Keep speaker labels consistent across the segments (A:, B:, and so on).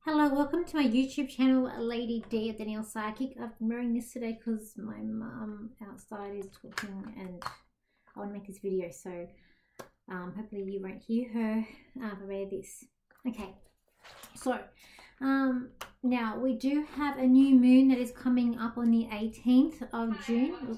A: Hello, welcome to my YouTube channel, Lady D of Danielle Psychic. I've been wearing this today because my mum outside is talking and I want to make this video, so hopefully you won't hear her if I wear this. Okay, so now we do have a new moon that is coming up on the 18th of June.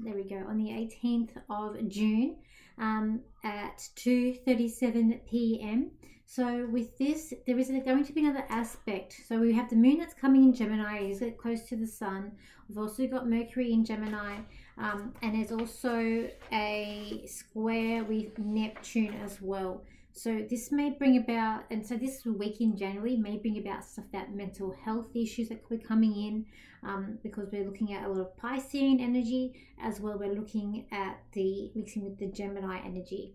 A: There we go, on the 18th of June at 2:37 p.m. So with this, there is going to be another aspect. So we have the moon that's coming in Gemini, is it close to the sun. We've also got Mercury in Gemini, and there's also a square with Neptune as well. So this may bring about, and so this week in January may bring about stuff that mental health issues that could be coming in, because we're looking at a lot of Piscean energy as well. We're looking at the mixing with the Gemini energy.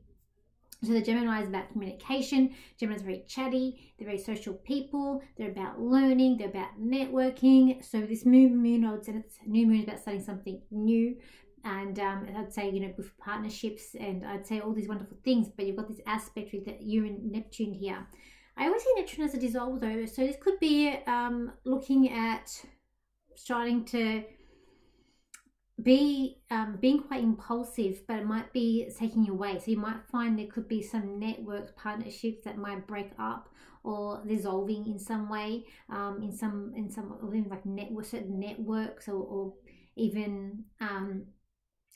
A: So the Gemini is about communication. Gemini is very chatty. They're very social people. They're about learning. They're about networking. So this moon, I would say it's new moon is about starting something new. And I'd say, with partnerships, and I'd say all these wonderful things. But you've got this aspect with that Uranus Neptune here. I always see Neptune as a dissolve though. So this could be looking at starting to be being quite impulsive, but it might be taking you away. So you might find there could be some network partnerships that might break up or dissolving in some way, in some like certain networks, or even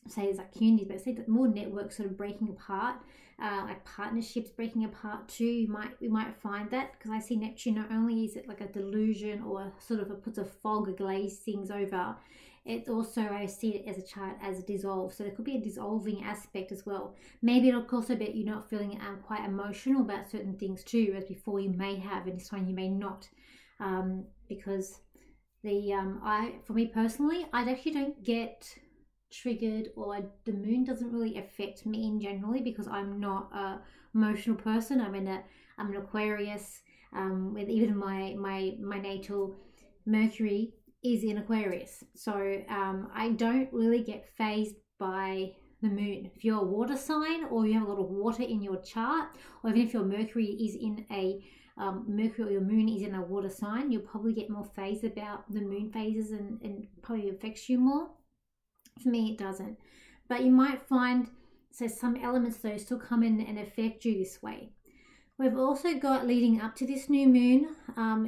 A: say it's like communities, but say that more networks sort of breaking apart, like partnerships breaking apart too. We might find that, because I see Neptune, not only is it like a delusion or sort of puts a fog or glaze things over, it also, I see it as a chart as a dissolve. So there could be a dissolving aspect as well. Maybe it'll also be you're not feeling quite emotional about certain things too, as before you may have, and this time you may not, because for me personally, I actually don't get triggered, or the moon doesn't really affect me in generally, because I'm not a emotional person. I'm an Aquarius, with even my natal Mercury is in Aquarius, so I don't really get phased by the moon. If you're a water sign, or you have a lot of water in your chart, or even if your Mercury is in a Mercury or your moon is in a water sign, you'll probably get more phased about the moon phases, and probably affects you more. For me, it doesn't, but you might find some elements though still come in and affect you this way. We've also got, leading up to this new moon,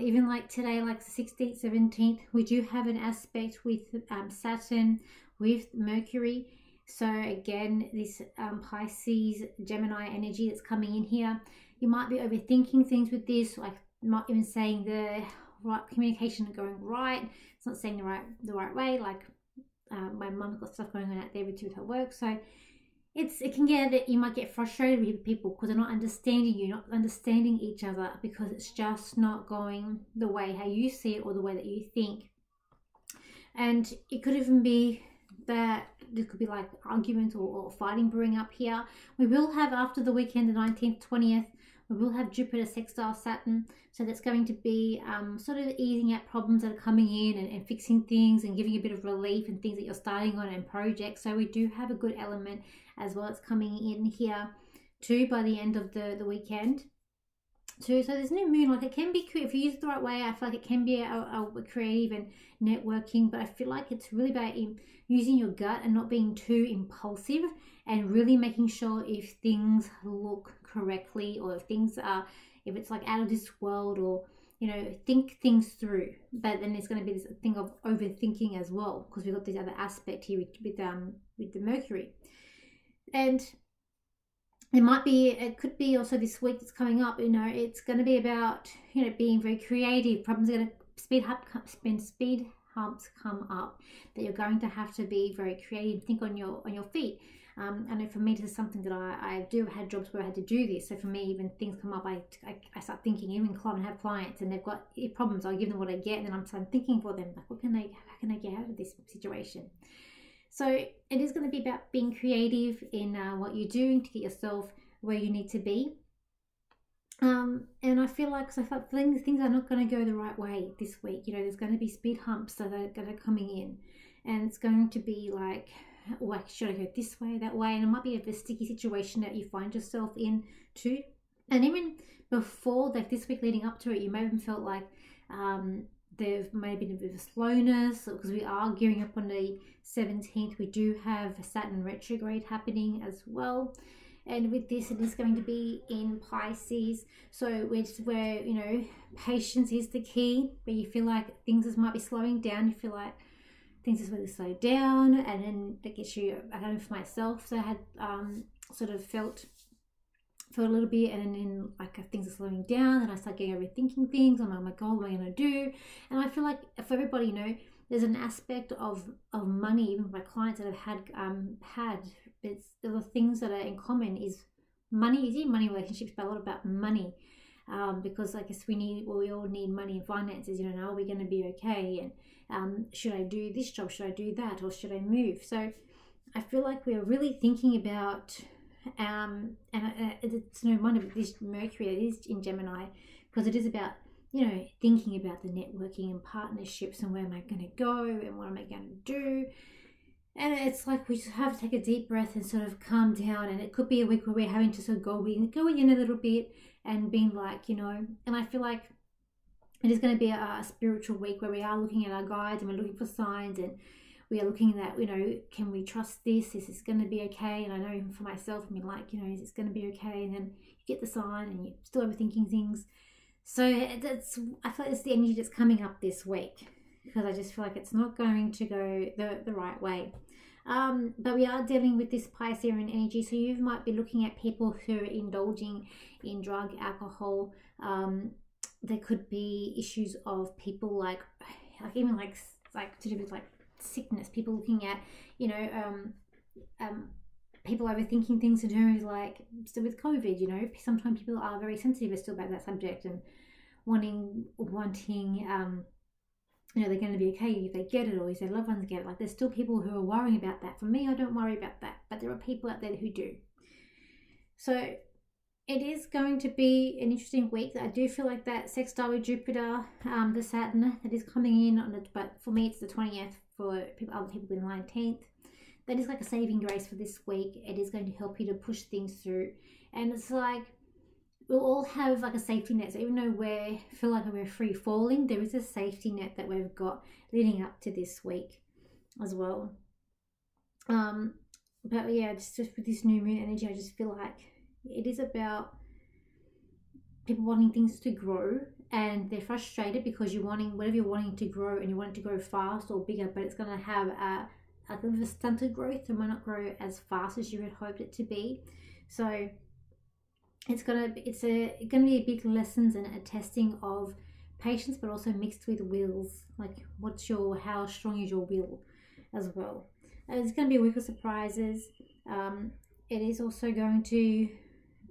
A: even like today, like the 16th, 17th, we do have an aspect with Saturn, with Mercury. So again, this Pisces, Gemini energy that's coming in here. You might be overthinking things with this, like not even saying the right communication going right. It's not saying the right way. Like my mum's got stuff going on out there with her work, so it can get that you might get frustrated with people because they're not understanding you, not understanding each other, because it's just not going the way how you see it or the way that you think. And it could even be that there could be like arguments or fighting brewing up here. We will have, after the weekend, the 19th, 20th, we will have Jupiter sextile Saturn. So that's going to be sort of easing out problems that are coming in, and fixing things and giving a bit of relief and things that you're starting on and projects. So we do have a good element as well as coming in here too by the end of the weekend too. So there's new moon, like it can be, if you use it the right way, I feel like it can be a creative and networking, but I feel like it's really about using your gut and not being too impulsive, and really making sure if things look correctly, or if things are, if it's like out of this world, or think things through. But then there's going to be this thing of overthinking as well, because we've got this other aspect here with the Mercury. And it could be also this week that's coming up, it's going to be about, being very creative. Problems are going to speed humps come up, that you're going to have to be very creative, think on your feet. I know for me, this is something that I do. I had jobs where I had to do this. So for me, even things come up, I start thinking, even have clients and they've got problems, I'll give them what I get, and then I'm thinking for them, like, how can I get out of this situation? So it is going to be about being creative in what you're doing to get yourself where you need to be. And I feel like, things are not going to go the right way this week. There's going to be speed humps that are coming in, and it's going to be like, should I go this way, that way? And it might be a sticky situation that you find yourself in too. And even before, like this week leading up to it, you may have felt like there may have been a bit of a slowness, because we are gearing up on the 17th. We do have Saturn retrograde happening as well. And with this, it is going to be in Pisces. So where, you know, patience is the key, where you feel like things might be slowing down. You feel like things are supposed to slow down, and then that gets you, I don't know for myself, so I had sort of felt for a little bit, and then like things are slowing down, and I start getting overthinking things. I'm like, oh my god, what am I going to do? And I feel like for everybody, you know, there's an aspect of money, even my clients that have had the things that are in common is money. Is in money relationships, but a lot about money, because I guess we all need money and finances. You know, are we going to be okay? And should I do this job? Should I do that? Or should I move? So I feel like we're really thinking about, and it's no wonder with this Mercury, it is in Gemini, because it is about, you know, thinking about the networking and partnerships and where am I going to go and what am I going to do. And it's like we just have to take a deep breath and sort of calm down. And it could be a week where we're having to sort of go in a little bit and being like, you know, and I feel like it is going to be a spiritual week where we are looking at our guides and we're looking for signs, and we are looking at, you know, can we trust this? Is this going to be okay? And I know even for myself, I mean, like, you know, is this going to be okay? And then you get the sign and you're still overthinking things. So I feel like it's the energy that's coming up this week, because I just feel like it's not going to go the right way. But we are dealing with this Piscean energy, so you might be looking at people who are indulging in drug, alcohol. There could be issues of people like even like to do with like sickness. People looking at, you know, people overthinking things in terms of like still with COVID. You know, sometimes people are very sensitive still about that subject and wanting. You know, they're going to be okay if they get it, or if their loved ones get it. Like, there's still people who are worrying about that. For me, I don't worry about that, but there are people out there who do. So it is going to be an interesting week. I do feel like that sextile with Jupiter, the Saturn that is coming in on it, but for me it's the 20th. For other people, the 19th. That is like a saving grace for this week. It is going to help you to push things through, and it's like, we'll all have like a safety net. So even though we feel like we're free falling, there is a safety net that we've got leading up to this week as well. But yeah, just with this new moon energy, I just feel like it is about people wanting things to grow, and they're frustrated because you're wanting whatever you're wanting to grow, and you want it to grow fast or bigger, but it's going to have a bit of a stunted growth. It might not grow as fast as you had hoped it to be. So it's gonna be a big lessons and a testing of patience, but also mixed with wills. Like, how strong is your will as well? And it's going to be a week of surprises. It is also going to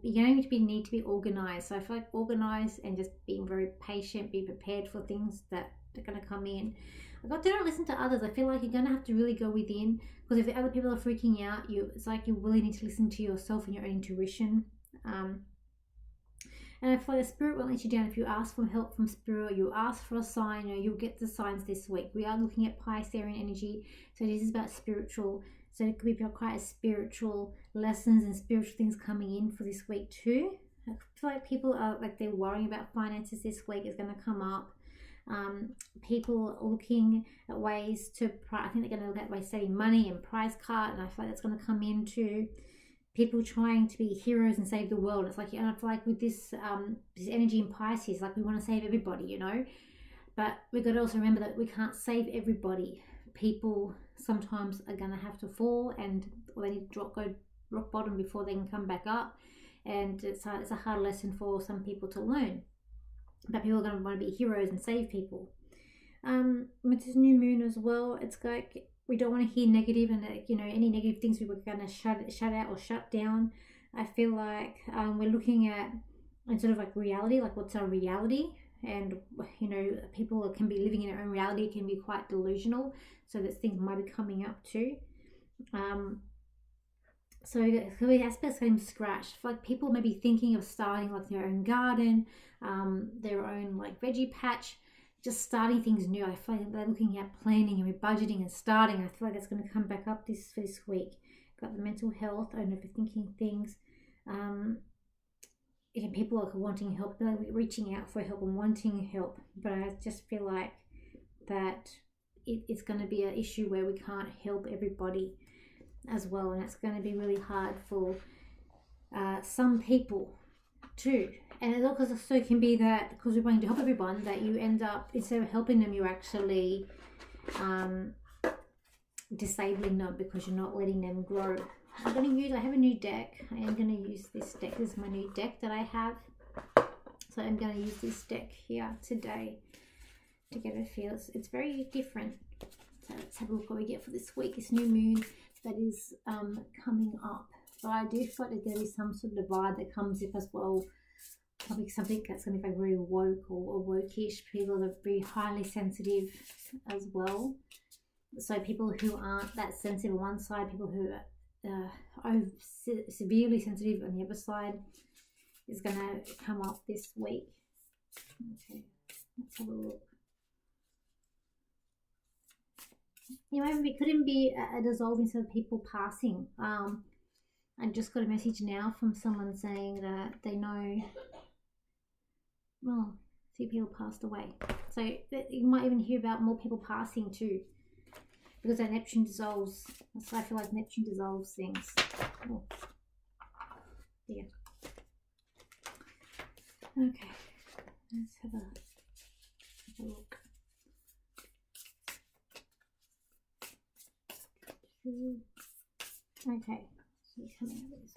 A: need to be organized. So I feel like organized and just being very patient, be prepared for things that are going to come in. Do not listen to others. I feel like you're going to have to really go within, because if the other people are freaking out, it's like you really need to listen to yourself and your own intuition. And I feel like the spirit won't let you down. If you ask for help from spirit, you ask for a sign, you'll get the signs this week. We are looking at Piscean energy, so this is about spiritual. So it could be about quite spiritual lessons and spiritual things coming in for this week too. I feel like people are like, they're worrying about finances this week is going to come up. People looking at ways to, I think they're going to look at ways saving money and prize cut, and I feel like that's going to come into people trying to be heroes and save the world. It's like, and I feel like with this energy in Pisces, like we want to save everybody, you know, but we've got to also remember that we can't save everybody. People sometimes are going to have to fall, or they need to go rock bottom before they can come back up, and it's a hard lesson for some people to learn. But people are going to want to be heroes and save people. With this new moon as well, it's like we don't want to hear negative, and any negative things we were going to shut out or shut down. I feel like we're looking at sort of like reality, like what's our reality, and people can be living in their own reality, can be quite delusional, so that things might be coming up too. So the aspects getting scratched. Like people may be thinking of starting like their own garden, their own like veggie patch, just starting things new. I feel like they're looking at planning and budgeting and starting. I feel like that's going to come back up this week. Got the mental health and overthinking things. people are wanting help, they're reaching out for help and wanting help, but I just feel like that it's going to be an issue where we can't help everybody as well, and it's going to be really hard for some people too. And it also can be that because we're wanting to help everyone, that you end up, instead of helping them, you're actually disabling them because you're not letting them grow. I have a new deck. I am going to use this deck. This is my new deck that I have. So I'm going to use this deck here today to get a feel. It's very different. So let's have a look what we get for this week. This new moon that is coming up. So I do feel like there is some sort of divide that comes up as well. Probably something that's going to be like very woke or woke-ish. People are very highly sensitive as well. So people who aren't that sensitive on one side, people who are severely sensitive on the other side is going to come up this week. Okay, let's have a look. You know, it couldn't be a dissolving of people passing. I just got a message now from someone saying that they know, well, a few people passed away. So you might even hear about more people passing too, because that Neptune dissolves. So I feel like Neptune dissolves things. Oh, yeah. Okay, let's have a look. Okay, so coming out of this.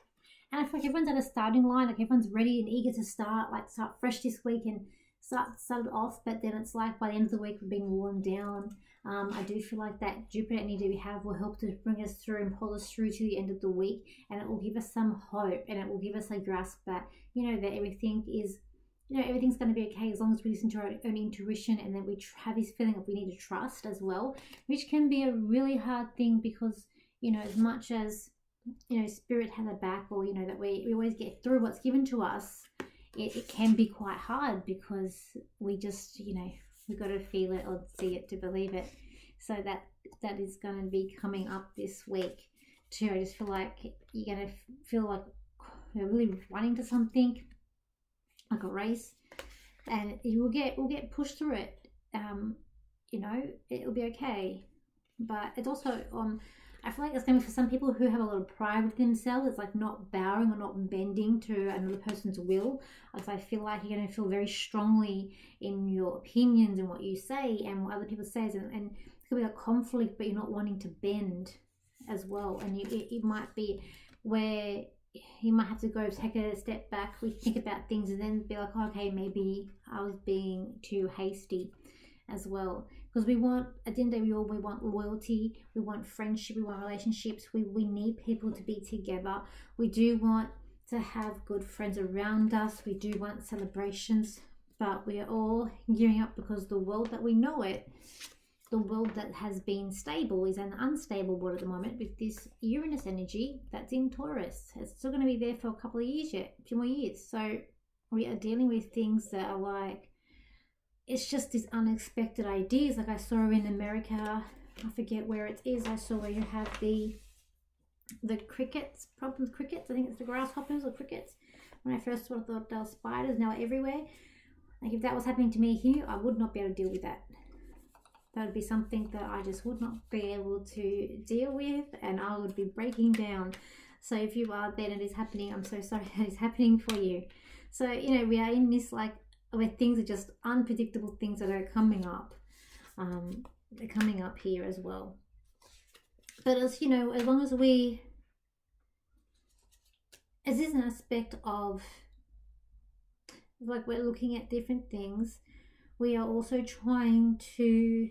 A: And I feel like everyone's at a starting line, like everyone's ready and eager to start fresh this week and start off, but then it's like by the end of the week we're being worn down. I do feel like that Jupiter energy we have will help to bring us through and pull us through to the end of the week, and it will give us some hope, and it will give us a grasp that, you know, that everything is, you know, everything's going to be okay as long as we listen to our own intuition, and then we have this feeling of we need to trust as well, which can be a really hard thing because, you know, as much as, you know, spirit has a back, or, you know, that we always get through what's given to us, it can be quite hard because we just, you know, we've got to feel it or see it to believe it. So that is going to be coming up this week too. I just feel like you're going to feel like you're really running to something, like a race, and you will get pushed through it. You know, it'll be okay. But it's also I feel like it's going to be for some people who have a lot of pride with themselves. It's like not bowing or not bending to another person's will. Because I feel like you're going to feel very strongly in your opinions and what you say and what other people say, and it's going to be a conflict, but you're not wanting to bend as well. And it might be where you might have to go take a step back, we think about things, and then be like, oh, okay, maybe I was being too hasty as well. Because we want, at the end of the day, we want loyalty, we want friendship, we want relationships, we need people to be together. We do want to have good friends around us, we do want celebrations, but we are all gearing up because the world that we know it, the world that has been stable is an unstable world at the moment with this Uranus energy that's in Taurus. It's still going to be there for a couple of years yet, a few more years. So we are dealing with things that are like, it's just these unexpected ideas. Like I saw in America, I forget where it is, I saw where you have the crickets, problem with crickets. I think it's the grasshoppers or crickets. When I first saw, I thought they were spiders, now everywhere. Like if that was happening to me here, I would not be able to deal with that. That would be something that I just would not be able to deal with, and I would be breaking down. So if you are there and it is happening, I'm so sorry that it's happening for you. So, you know, we are in this like where things are just unpredictable things that are coming up. They're coming up here as well. But as you know, as long as as is an aspect of like we're looking at different things, we are also trying to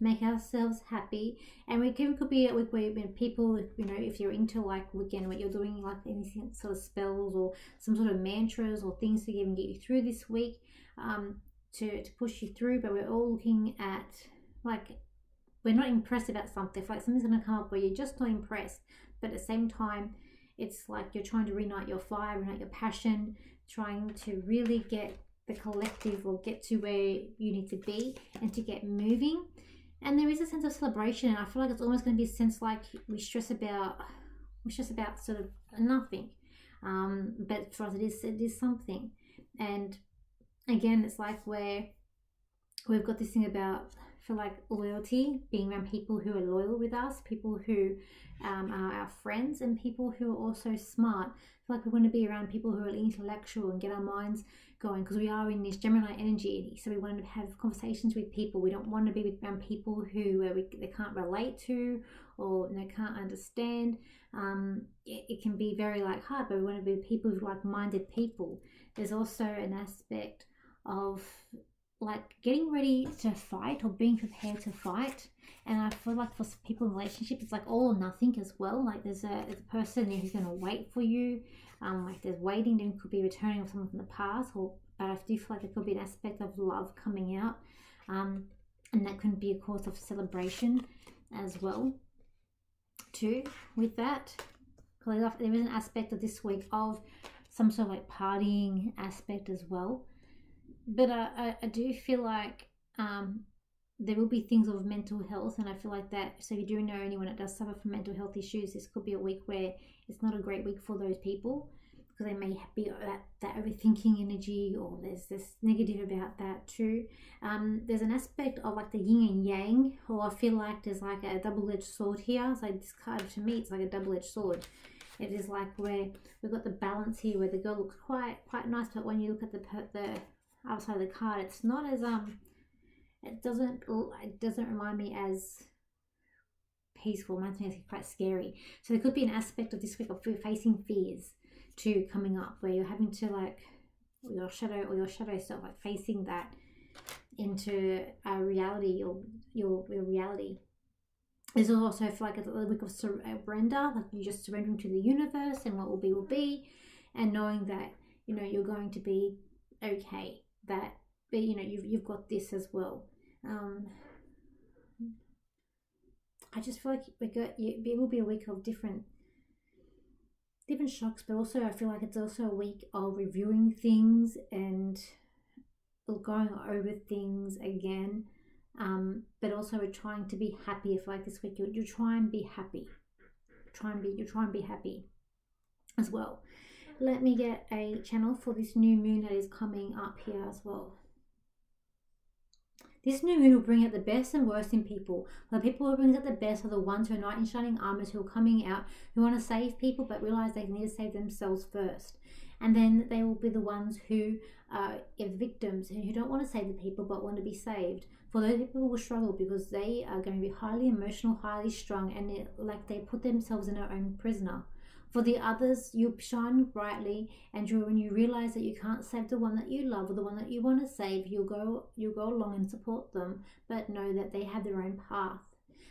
A: make ourselves happy, and could be a week where people, you know, if you're into like again what you're doing, like anything sort of spells or some sort of mantras or things to even get you through this week, to push you through. But we're all looking at like we're not impressed about something. If like something's going to come up where you're just not impressed, but at the same time it's like you're trying to reignite your fire, reignite your passion, trying to really get the collective or get to where you need to be and to get moving. And there is a sense of celebration, and I feel like it's almost going to be a sense like we stress about sort of nothing. but for us it is something. And again, it's like where we've got this thing about, for like loyalty, being around people who are loyal with us, people who are our friends, and people who are also smart. I feel like we want to be around people who are intellectual and get our minds going, because we are in this Gemini energy. So we want to have conversations with people. We don't want to be around people who they can't relate to, or they can't understand. It can be very like hard, but we want to be people who like-minded people. There's also an aspect of like getting ready to fight, or being prepared to fight. And I feel like for people in relationship, it's like all or nothing as well. Like there's a person who's going to wait for you. Like there's waiting, then could be returning of someone from the past, but I do feel like there could be an aspect of love coming out, and that can be a cause of celebration as well too with that. There is an aspect of this week of some sort of like partying aspect as well. But I do feel like there will be things of mental health, and I feel like that, so if you do know anyone that does suffer from mental health issues, this could be a week where it's not a great week for those people, because they may be that overthinking energy, or there's this negative about that too. There's an aspect of like the yin and yang, or I feel like there's like a double-edged sword here. So this card, to me, it's like a double-edged sword. It is like where we've got the balance here, where the girl looks quite nice, but when you look at the outside of the card, it's not as it doesn't remind me as peaceful. It reminds me of quite scary. So there could be an aspect of this week of facing fears too coming up, where you're having to like your shadow self, like facing that into a reality, or your reality. There's also, I feel like, a week of surrender, like you're just surrendering to the universe, and what will be, and knowing that you're going to be okay. That, but you've got this as well. I just feel like it will be a week of different shocks, but also I feel like it's also a week of reviewing things and going over things again. But also we're trying to be happy. I feel like this week you try and be happy. You try and be happy as well. Let me get a channel for this new moon that is coming up here as well. This new moon will bring out the best and worst in people. The people who brings out the best are the ones who are knight in shining armors, who are coming out, who want to save people but realize they need to save themselves first. And then they will be the ones who are victims, who don't want to save the people but want to be saved. For those people who will struggle, because they are going to be highly emotional, highly strung, and they put themselves in their own prisoner. For the others, you shine brightly, and when you realize that you can't save the one that you love or the one that you want to save, you'll go along and support them, but know that they have their own path.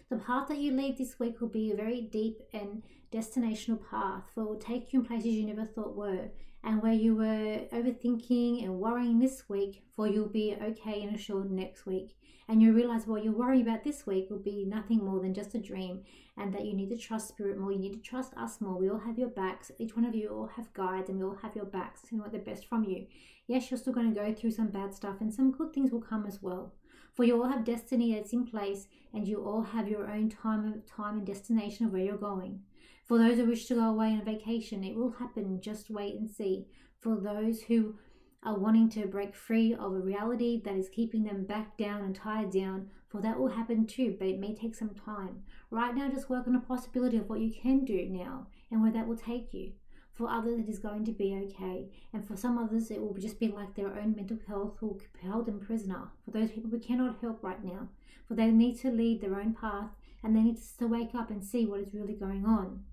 A: The path that you lead this week will be a very deep and destinational path, for it will take you in places you never thought were, and where you were overthinking and worrying this week, for you'll be okay and assured next week. And you'll realize what you're worrying about this week will be nothing more than just a dream, and that you need to trust spirit more, you need to trust us more. We all have your backs. Each one of you all have guides, and we all have your backs and want the best from you. Yes, you're still going to go through some bad stuff, and some good things will come as well. For you all have destiny that's in place, and you all have your own time and destination of where you're going. For those who wish to go away on a vacation, it will happen. Just wait and see. For those who are wanting to break free of a reality that is keeping them back down and tied down, for that will happen too, but it may take some time. Right now, just work on the possibility of what you can do now and where that will take you. For others, it is going to be okay, and for some others, it will just be like their own mental health will hold them prisoner. For those people we cannot help right now, for they need to lead their own path, and they need to wake up and see what is really going on.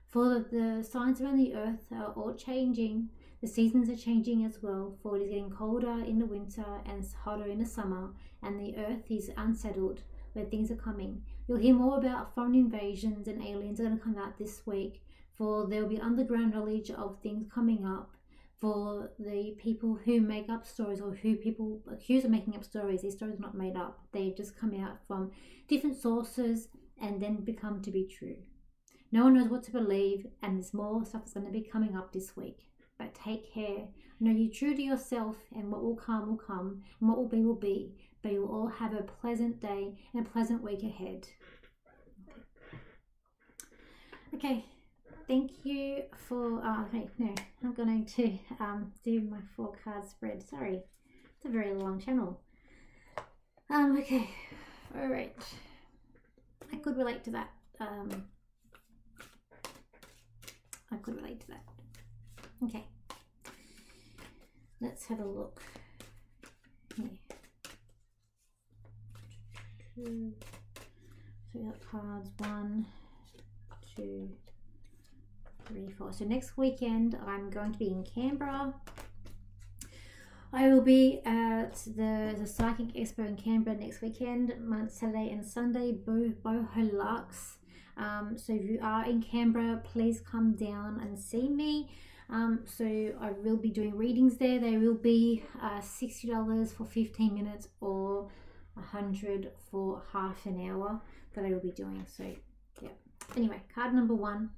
A: For the signs around the earth are all changing. The seasons are changing as well, for it is getting colder in the winter and hotter in the summer, and the earth is unsettled where things are coming. You'll hear more about foreign invasions and aliens are going to come out this week, for there will be underground knowledge of things coming up. For the people who make up stories, or who people accuse of making up stories, these stories are not made up. They just come out from different sources and then become to be true. No one knows what to believe, and there's more stuff that's going to be coming up this week. But take care. Know you're true to yourself, and what will come, and what will be. But you'll all have a pleasant day and a pleasant week ahead. Okay. thank you for, okay, no, I'm going to do my 4 card spread. Sorry, it's a very long channel. Okay, all right. I could relate to that. I could relate to that. Okay, let's have a look here. So we got cards 1, 2, 3, 4. So next weekend I'm going to be in Canberra. I will be at the Psychic Expo in Canberra next weekend, Saturday and Sunday, Boho Lux. So if you are in Canberra, please come down and see me. So I will be doing readings there. They will be $60 for 15 minutes or $100 for half an hour that I will be doing. So yeah. Anyway, card number 1.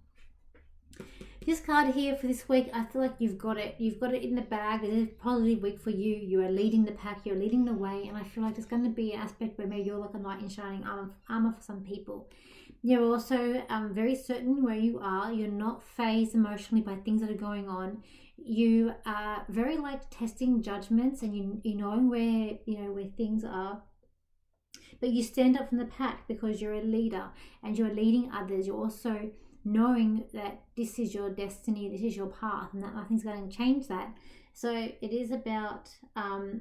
A: This card here for this week, I feel like you've got it. You've got it in the bag. It is a positive week for you. You are leading the pack. You're leading the way. And I feel like there's going to be an aspect where maybe you're like a knight in shining armor for some people. You're also very certain where you are. You're not fazed emotionally by things that are going on. You are very like testing judgments, and you knowing where where things are. But you stand up from the pack because you're a leader and you're leading others. You're also knowing that this is your destiny, this is your path, and that nothing's going to change that. So it is about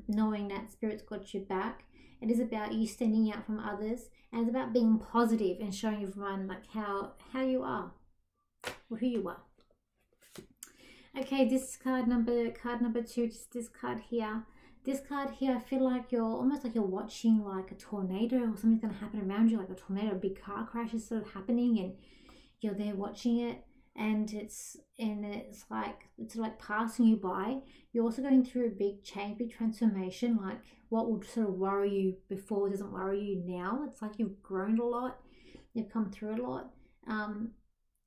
A: knowing that Spirit's got your back. It is about you standing out from others, and it's about being positive and showing everyone like how you are or who you are. Okay, this card number 2, just this card here. This card here, I feel like you're almost like you're watching like a tornado or something's going to happen around you, like a tornado, a big car crash is sort of happening, and you're there watching it, and it's like passing you by. You're also going through a big change, big transformation. Like what would sort of worry you before doesn't worry you now. It's like you've grown a lot, you've come through a lot.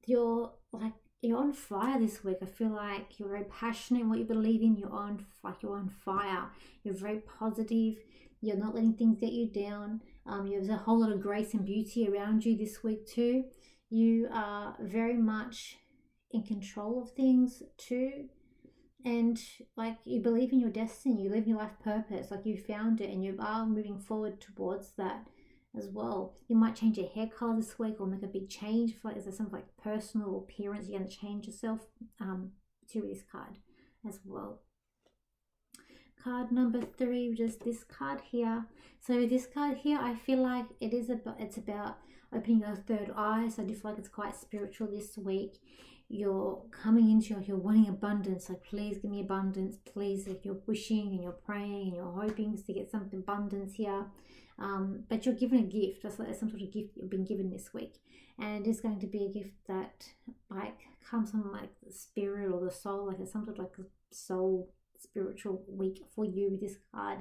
A: You're on fire this week. I feel like you're very passionate in what you believe in. You're on fire. You're very positive. You're not letting things get you down. There's a whole lot of grace and beauty around you this week too. You are very much in control of things too, and like you believe in your destiny. You live your life purpose, like you found it, and you are moving forward towards that as well. You might change your hair color this week or make a big change. For like, is there some like personal appearance you're going to change yourself to this card as well. Card number 3, which is this card here. So this card here, I feel like it's about opening your third eye. So I do feel like it's quite spiritual this week. You're coming into you're wanting abundance. Like please give me abundance. Please, if you're wishing and you're praying and you're hoping to get some abundance here. But you're given a gift. That's like some sort of gift you've been given this week, and it is going to be a gift that like comes from like the spirit or the soul. Like it's some sort of like a soul spiritual week for you with this card.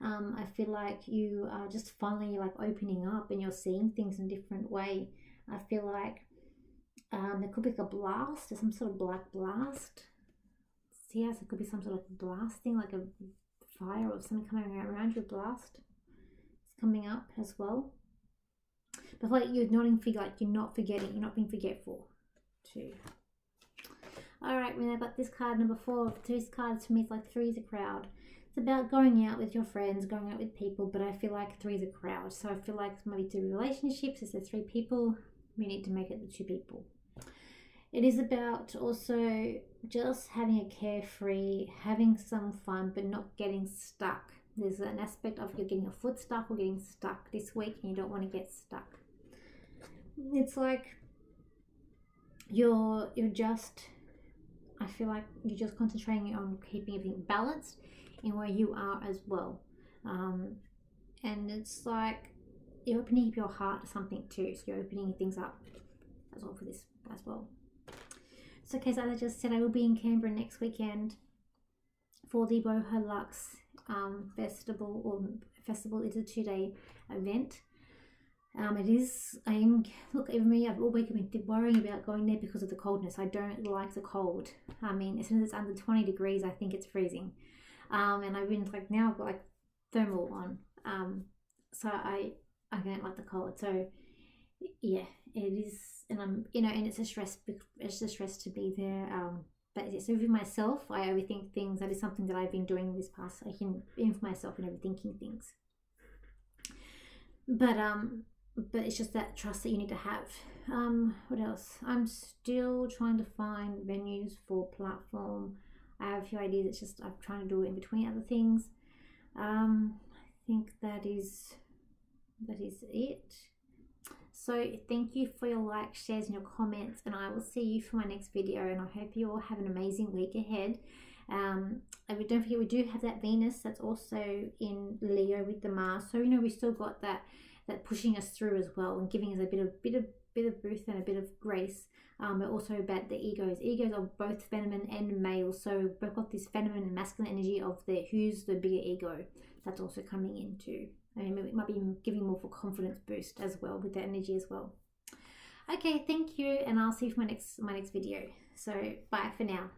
A: I feel like you are just finally like opening up and you're seeing things in a different way. I feel like there could be like a blast or some sort of black blast. Yes, it could be some sort of blasting, like a fire or something coming around you. Blast. It's coming up as well. But like you're not forgetting, you're not being forgetful too. Alright, when I got this card number 4, this card to me is like 3 is a crowd. It's about going out with your friends, going out with people, but I feel like 3 is a crowd. So I feel like maybe 2 relationships, if there's 3 people, we need to make it the 2 people. It is about also just having a carefree, having some fun, but not getting stuck. There's an aspect of you're getting your foot stuck or getting stuck this week and you don't want to get stuck. It's like you're just, I feel like you're just concentrating on keeping everything balanced in where you are as well. And it's like you're opening up your heart to something too. So you're opening things up as well for this as well. So okay, so as I just said, I will be in Canberra next weekend for the Boho Lux festival. It's a 2-day event. Even me, I've all week been worrying about going there because of the coldness. I don't like the cold. I mean, as soon as it's under 20 degrees, I think it's freezing. And I've been like, now I've got like thermal on. So I don't like the cold. So yeah, it is, and I'm, you know, and it's a stress to be there. But it's with myself, I overthink things. That is something that I've been doing this past. I can, even for myself, and overthinking things. But it's just that trust that you need to have. What else? I'm still trying to find venues for platform. I have a few ideas. It's just I'm trying to do it in between other things. I think that is it. So thank you for your likes, shares, and your comments, and I will see you for my next video, and I hope you all have an amazing week ahead. And don't forget, we do have that Venus that's also in Leo with the Mars, so you know we still got that pushing us through as well, and giving us a bit of boost and a bit of grace. But also about the egos. Egos are both feminine and male, so we've got this feminine and masculine energy of who's the bigger ego. That's also coming into. I mean, it might be giving more for confidence boost as well with that energy as well. Okay, thank you, and I'll see you for my next video. So bye for now.